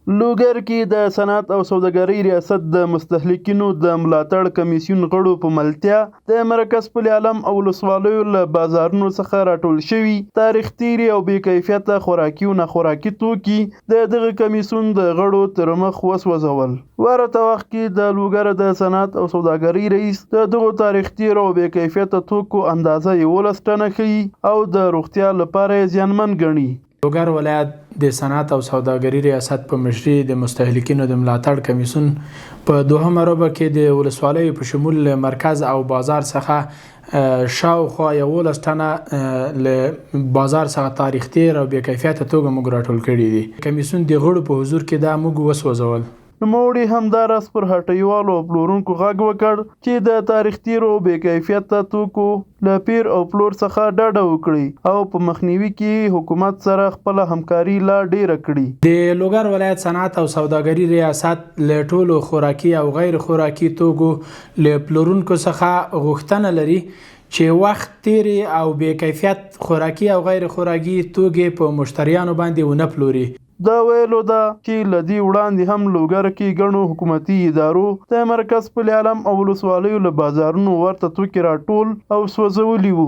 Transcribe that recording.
لوګر کې د صنعت او سوداګرۍ ریاست د مستهلکینو د ملاتړ کمیسیون غړو په ملتیا د مرکز پل عالم او ولسوالیو له بازارونو څخه راټول شوي تاریخ تیري او بې کیفیته خوراکي او ناخوراکي توکي د دغه کمیسیون د غړو تر مخ وسوځول. ورته وخت کې د لوګر د صنعت او سوداګرۍ رئیس د دغو تاریخ تیرو او بې کیفیته توکو اندازه 11 ټنه ښیي او د روغتیا لپاره یې زیانمن ګڼي. لوګر ولایت د صنعت او سوداګرۍ ریاست په مشرۍ د مستهلکینو د ملاتړ کمیسیون په دوهمه ربع کې د ولسوالیو په شمول مرکز او بازار څخه شاوخوا 11 ټنه له بازار څخه تاریخ تیر او بې کیفیته توکو موږ راټول کړي دي. کمیسیون د غړو په حضور کې دا موږ وسوځول. نوموړي همداراز پر هټیوالو او پلورونکو غږ وکړ چې د تاریخ تیرو بې کیفیته توکو له پیر او پلور څخه ډډه وکړي او په مخنیوي کې حکومت سره خپله همکاري لا ډیره کړي. د لوګر ولایت صنعت او سوداګرۍ ریاست له ټولو خوراکي او غیر خوراکي توکو له پلورونکو څخه غوښتنه لري چې وخت تیري او بې کیفیت خوراکي او غیر خوراکي توکي په مشتریانو باندې ونه پلوري. دا ویلو ده چې له دې وړاندې هم لوګر کې ګڼو حکومتي ادارو د مرکز پل عالم او ولسوالیو له بازارونو ورته توکي راټول او سوځولي وو.